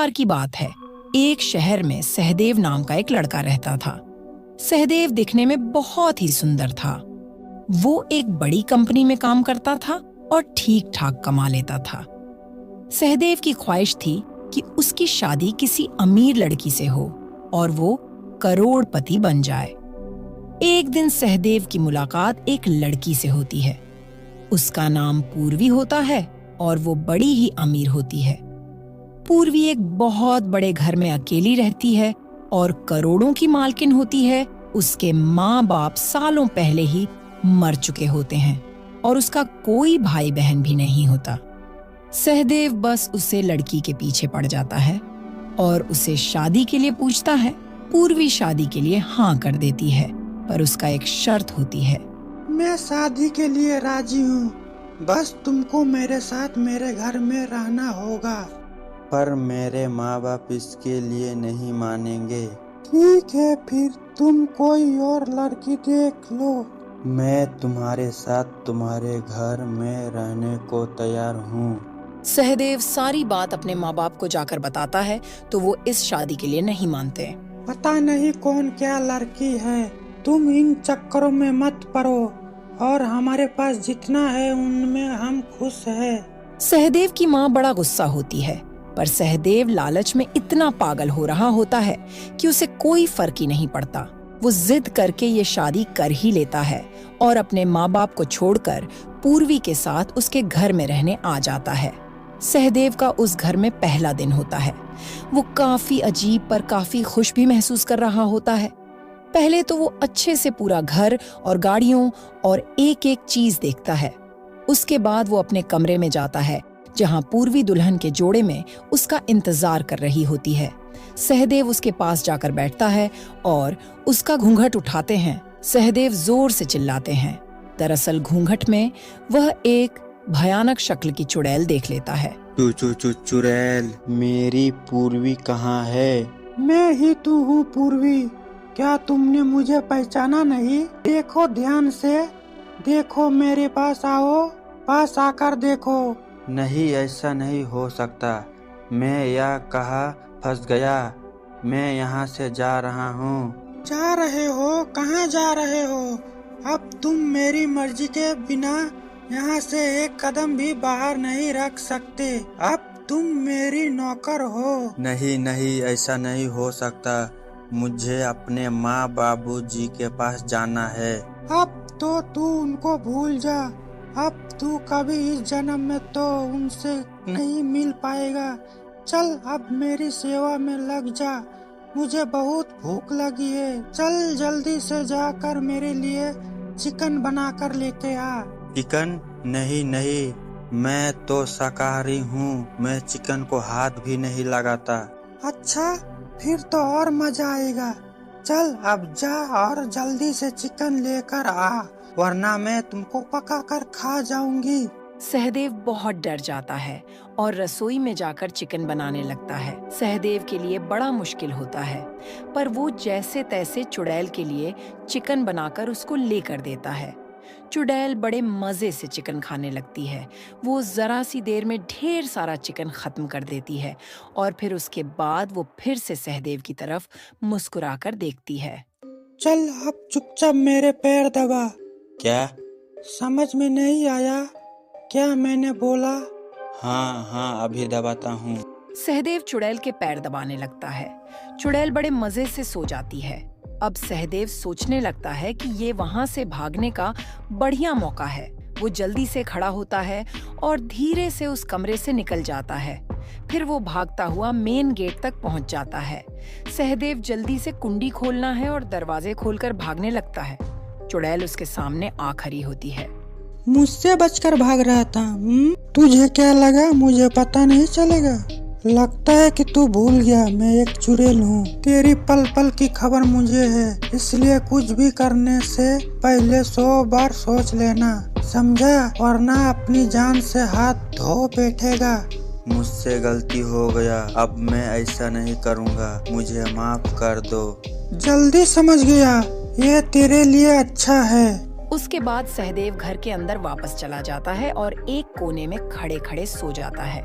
बार की बात है, एक शहर में सहदेव नाम का एक लड़का रहता था। सहदेव दिखने में बहुत ही सुंदर था। वो एक बड़ी कंपनी में काम करता था और ठीक ठाक कमा लेता था। सहदेव की ख्वाहिश थी कि उसकी शादी किसी अमीर लड़की से हो और वो करोड़पति बन जाए। एक दिन सहदेव की मुलाकात एक लड़की से होती है। उसका नाम पूर्वी होता है और वो बड़ी ही अमीर होती है। पूर्वी एक बहुत बड़े घर में अकेली रहती है और करोड़ों की मालकिन होती है। उसके माँ बाप सालों पहले ही मर चुके होते हैं और उसका कोई भाई बहन भी नहीं होता। सहदेव बस उसे लड़की के पीछे पड़ जाता है और उसे शादी के लिए पूछता है। पूर्वी शादी के लिए हाँ कर देती है, पर उसका एक शर्त होती है। मैं शादी के लिए राजी हूँ, बस तुमको मेरे साथ मेरे घर में रहना होगा। पर मेरे माँ बाप इसके लिए नहीं मानेंगे। ठीक है, फिर तुम कोई और लड़की देख लो। मैं तुम्हारे साथ तुम्हारे घर में रहने को तैयार हूँ। सहदेव सारी बात अपने माँ बाप को जाकर बताता है तो वो इस शादी के लिए नहीं मानते। पता नहीं कौन क्या लड़की है, तुम इन चक्करों में मत पड़ो और हमारे पास जितना है उनमें हम खुश हैं। सहदेव की माँ बड़ा गुस्सा होती है, पर सहदेव लालच में इतना पागल हो रहा होता है कि उसे कोई फर्क ही नहीं पड़ता। वो जिद करके ये शादी कर ही लेता है और अपने माँ बाप को छोड़कर पूर्वी के साथ उसके घर में रहने आ जाता है। सहदेव का उस घर में पहला दिन होता है। वो काफी अजीब पर काफी खुश भी महसूस कर रहा होता है। पहले तो वो अच्छे से पूरा घर और गाड़ियों और एक एक चीज देखता है। उसके बाद वो अपने कमरे में जाता है जहां पूर्वी दुल्हन के जोड़े में उसका इंतजार कर रही होती है। सहदेव उसके पास जाकर बैठता है और उसका घूंघट उठाते हैं। सहदेव जोर से चिल्लाते हैं। दरअसल घूंघट में वह एक भयानक शक्ल की चुड़ैल देख लेता है। चुड़ैल, मेरी पूर्वी कहाँ है? मैं ही तो हूँ पूर्वी, क्या तुमने मुझे पहचाना नहीं? देखो ध्यान से, देखो मेरे पास आओ, पास आकर देखो। नहीं, ऐसा नहीं हो सकता। मैं यह कहाँ फंस गया? मैं यहाँ से जा रहा हूँ। जा रहे हो? कहाँ जा रहे हो? अब तुम मेरी मर्जी के बिना यहाँ से एक कदम भी बाहर नहीं रख सकते। अब तुम मेरी नौकर हो। नहीं नहीं, ऐसा नहीं हो सकता। मुझे अपने माँ बाबूजी के पास जाना है। अब तो तू उनको भूल जा। अब तू कभी इस जन्म में तो उनसे नहीं मिल पाएगा। चल अब मेरी सेवा में लग जा। मुझे बहुत भूख लगी है। चल जल्दी से जाकर मेरे लिए चिकन बनाकर लेके आ। चिकन? नहीं नहीं, मैं तो शाकाहारी हूँ। मैं चिकन को हाथ भी नहीं लगाता। अच्छा, फिर तो और मजा आएगा। चल अब जा और जल्दी से चिकन लेकर आ, वरना मैं तुमको पका कर खा जाऊंगी। सहदेव बहुत डर जाता है और रसोई में जाकर चिकन बनाने लगता है। सहदेव के लिए बड़ा मुश्किल होता है, पर वो जैसे तैसे चुड़ैल के लिए चिकन बनाकर उसको लेकर देता है। चुड़ैल बड़े मजे से चिकन खाने लगती है। वो जरा सी देर में ढेर सारा चिकन खत्म कर देती है और फिर उसके बाद वो फिर से सहदेव की तरफ मुस्कुराकर देखती है। चल अब चुपचाप मेरे पैर दबा। क्या? समझ में नहीं आया क्या मैंने बोला? हाँ हाँ, अभी दबाता हूँ। सहदेव चुड़ैल के पैर दबाने लगता है। चुड़ैल बड़े मजे से सो जाती है। अब सहदेव सोचने लगता है कि ये वहां से भागने का बढ़िया मौका है। वो जल्दी से खड़ा होता है और धीरे से उस कमरे से निकल जाता है। फिर वो भागता हुआ मेन गेट तक पहुंच जाता है। सहदेव जल्दी से कुंडी खोलना है और दरवाजे खोलकर भागने लगता है। चुड़ैल उसके सामने आ खड़ी होती है। मुझसे बचकर भाग रहा था? तुझे क्या लगा मुझे पता नहीं चलेगा? लगता है कि तू भूल गया मैं एक चुड़ैल हूँ। तेरी पल पल की खबर मुझे है, इसलिए कुछ भी करने से पहले 100 बार सोच लेना, समझा? वरना अपनी जान से हाथ धो बैठेगा। मुझसे गलती हो गया, अब मैं ऐसा नहीं करूँगा। मुझे माफ कर दो। जल्दी समझ गया, ये तेरे लिए अच्छा है। उसके बाद सहदेव घर के अंदर वापस चला जाता है और एक कोने में खड़े खड़े सो जाता है।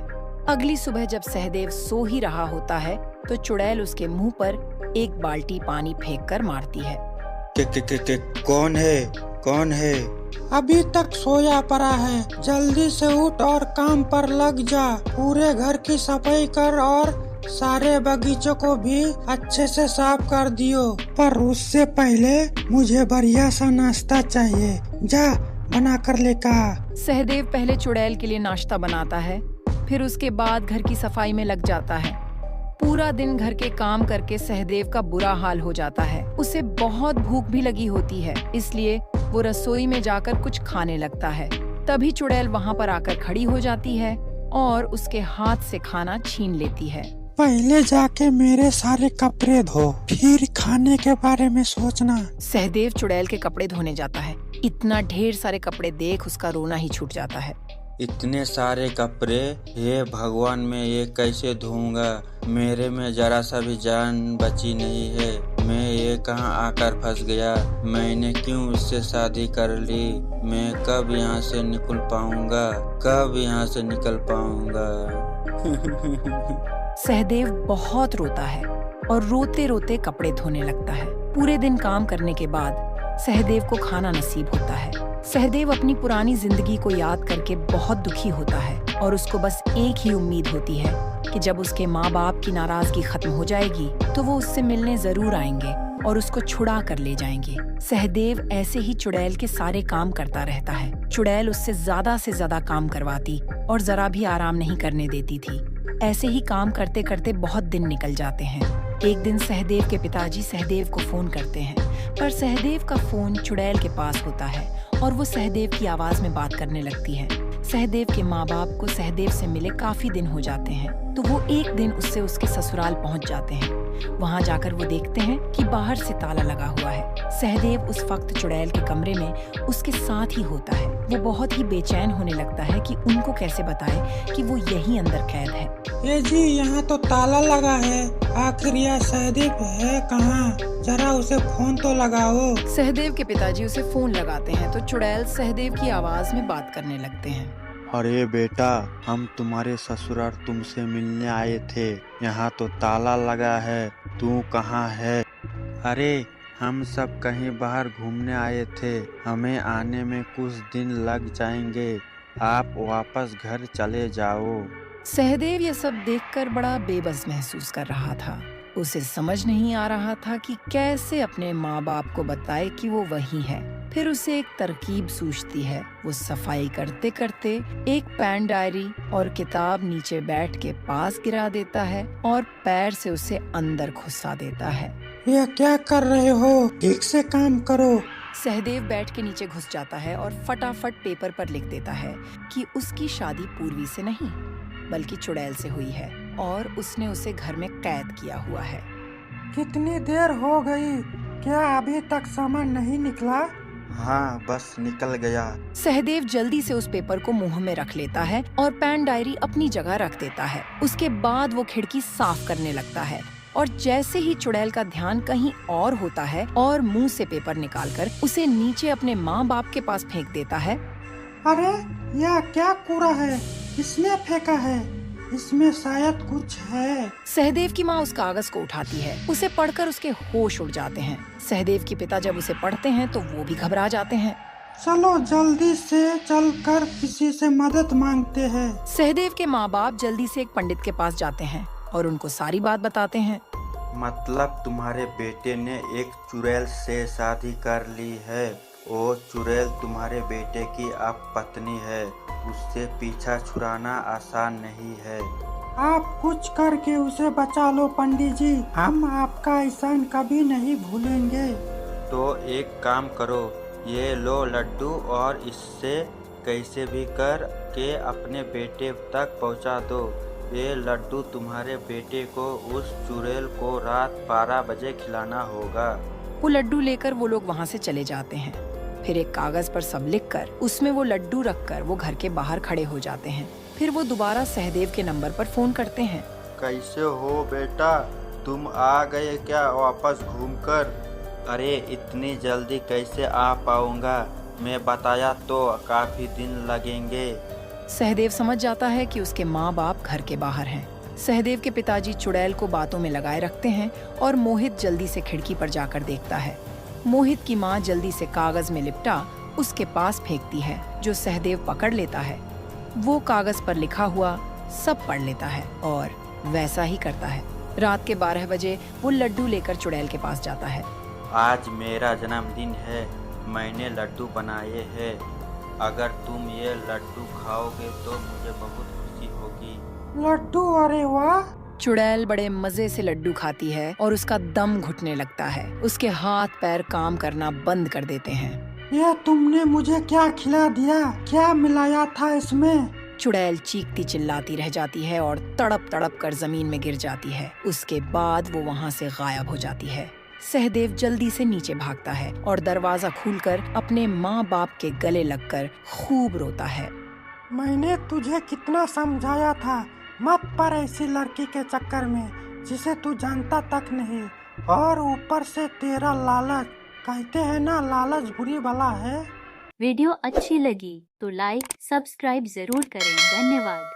अगली सुबह जब सहदेव सो ही रहा होता है तो चुड़ैल उसके मुंह पर एक बाल्टी पानी फेंक कर मारती है। के कौन है? अभी तक सोया पड़ा है, जल्दी से उठ और काम पर लग जा। पूरे घर की सफाई कर और सारे बगीचों को भी अच्छे से साफ कर दियो। पर उससे पहले मुझे बढ़िया सा नाश्ता चाहिए, जा बना कर लेकर आ। सहदेव पहले चुड़ैल के लिए नाश्ता बनाता है, फिर उसके बाद घर की सफाई में लग जाता है। पूरा दिन घर के काम करके सहदेव का बुरा हाल हो जाता है। उसे बहुत भूख भी लगी होती है, इसलिए वो रसोई में जाकर कुछ खाने लगता है। तभी चुड़ैल वहाँ पर आकर खड़ी हो जाती है और उसके हाथ से खाना छीन लेती है। पहले जाके मेरे सारे कपड़े धो, फिर खाने के बारे में सोचना। सहदेव चुड़ैल के कपड़े धोने जाता है। इतना ढेर सारे कपड़े देख उसका रोना ही छूट जाता है। इतने सारे कपड़े, हे भगवान, मैं ये कैसे धोऊंगा? मेरे में जरा सा भी जान बची नहीं है। मैं ये कहाँ आकर फंस गया? मैंने क्यों इससे शादी कर ली? मैं कब यहाँ से निकल पाऊंगा? सहदेव बहुत रोता है और रोते रोते कपड़े धोने लगता है। पूरे दिन काम करने के बाद सहदेव को खाना नसीब होता है। सहदेव अपनी पुरानी जिंदगी को याद करके बहुत दुखी होता है और उसको बस एक ही उम्मीद होती है कि जब उसके माँ बाप की नाराजगी खत्म हो जाएगी तो वो उससे मिलने जरूर आएंगे और उसको छुड़ा कर ले जाएंगे। सहदेव ऐसे ही चुड़ैल के सारे काम करता रहता है। चुड़ैल उससे ज्यादा से ज्यादा काम करवाती और जरा भी आराम नहीं करने देती थी। ऐसे ही काम करते करते बहुत दिन निकल जाते हैं। एक दिन सहदेव के पिताजी सहदेव को फोन करते हैं, पर सहदेव का फोन चुड़ैल के पास होता है और वो सहदेव की आवाज में बात करने लगती है। सहदेव के माँ बाप को सहदेव से मिले काफी दिन हो जाते हैं, तो वो एक दिन उससे उसके ससुराल पहुंच जाते हैं। वहां जाकर वो देखते हैं कि बाहर से ताला लगा हुआ है। सहदेव उस वक्त चुड़ैल के कमरे में उसके साथ ही होता है। वो बहुत ही बेचैन होने लगता है कि उनको कैसे बताए कि वो यहीं अंदर कैद है। ये जी, यहाँ तो ताला लगा है। आखिर यह सहदेव है कहाँ? जरा उसे फोन तो लगाओ। सहदेव के पिताजी उसे फोन लगाते हैं तो चुड़ैल सहदेव की आवाज में बात करने लगते हैं। अरे बेटा, हम तुम्हारे ससुराल तुमसे मिलने आए थे। यहाँ तो ताला लगा है, तू कहाँ है? अरे हम सब कहीं बाहर घूमने आए थे, हमें आने में कुछ दिन लग जाएंगे, आप वापस घर चले जाओ। सहदेव ये सब देखकर बड़ा बेबस महसूस कर रहा था। उसे समझ नहीं आ रहा था कि कैसे अपने माँ बाप को बताए कि वो वही है। फिर उसे एक तरकीब सूझती है। वो सफाई करते करते एक पेन डायरी और किताब नीचे बैठ के पास गिरा देता है और पैर से उसे अंदर घुसा देता है। यह क्या कर रहे हो? ठीक से काम करो। सहदेव बैठ के नीचे घुस जाता है और फटाफट पेपर पर लिख देता है कि उसकी शादी पूर्वी से नहीं बल्कि चुड़ैल से हुई है और उसने उसे घर में कैद किया हुआ है। कितनी देर हो गई? क्या अभी तक सामान नहीं निकला? हाँ, बस निकल गया। सहदेव जल्दी से उस पेपर को मुंह में रख लेता है और पेन डायरी अपनी जगह रख देता है। उसके बाद वो खिड़की साफ करने लगता है और जैसे ही चुड़ैल का ध्यान कहीं और होता है और मुंह से पेपर निकालकर उसे नीचे अपने माँ बाप के पास फेंक देता है। अरे यह क्या कूड़ा है? किसने फेंका है? इसमें शायद कुछ है। सहदेव की माँ उस कागज को उठाती है। उसे पढ़कर उसके होश उड़ जाते हैं। सहदेव के पिता जब उसे पढ़ते हैं तो वो भी घबरा जाते हैं। चलो जल्दी से चलकर किसी से मदद मांगते हैं। सहदेव के माँ बाप जल्दी से एक पंडित के पास जाते हैं और उनको सारी बात बताते हैं। मतलब तुम्हारे बेटे ने एक चुड़ैल से शादी कर ली है। वो चुड़ैल तुम्हारे बेटे की अब पत्नी है। उससे पीछा छुड़ाना आसान नहीं है। आप कुछ करके उसे बचा लो पंडित जी, हम आपका एहसान कभी नहीं भूलेंगे। तो एक काम करो, ये लो लड्डू और इससे कैसे भी कर के अपने बेटे तक पहुंचा दो। ये लड्डू तुम्हारे बेटे को उस चुड़ैल को रात 12 बजे खिलाना होगा। वो लड्डू लेकर वो लोग वहाँ से चले जाते हैं। फिर एक कागज पर सब लिखकर उसमें वो लड्डू रखकर वो घर के बाहर खड़े हो जाते हैं। फिर वो दोबारा सहदेव के नंबर पर फोन करते हैं। कैसे हो बेटा, तुम आ गए क्या वापस घूमकर? अरे इतनी जल्दी कैसे आ पाऊंगा? मैं बताया तो काफी दिन लगेंगे। सहदेव समझ जाता है कि उसके माँ बाप घर के बाहर हैं। सहदेव के पिताजी चुड़ैल को बातों में लगाए रखते हैं और मोहित जल्दी से खिड़की पर जाकर देखता है। मोहित की माँ जल्दी से कागज में लिपटा उसके पास फेंकती है, जो सहदेव पकड़ लेता है। वो कागज पर लिखा हुआ सब पढ़ लेता है और वैसा ही करता है। रात के 12 बजे वो लड्डू लेकर चुड़ैल के पास जाता है। आज मेरा जन्मदिन है, मैंने लड्डू बनाए हैं। अगर तुम ये लड्डू खाओगे तो मुझे बहुत खुशी होगी। लड्डू, अरे वाह। चुड़ैल बड़े मजे से लड्डू खाती है और उसका दम घुटने लगता है। उसके हाथ पैर काम करना बंद कर देते हैं। ये तुमने मुझे क्या खिला दिया? क्या मिलाया था इसमें? चुड़ैल चीखती चिल्लाती रह जाती है और तड़प तड़प कर जमीन में गिर जाती है। उसके बाद वो वहाँ से गायब हो जाती है। सहदेव जल्दी से नीचे भागता है और दरवाजा खोलकर अपने माँ बाप के गले लगकर खूब रोता है। मैंने तुझे कितना समझाया था, मत पड़ ऐसी लड़की के चक्कर में जिसे तू जानता तक नहीं, और ऊपर से तेरा लालच। कहते हैं ना, लालच बुरी बला है। वीडियो अच्छी लगी तो लाइक सब्सक्राइब जरूर करें। धन्यवाद।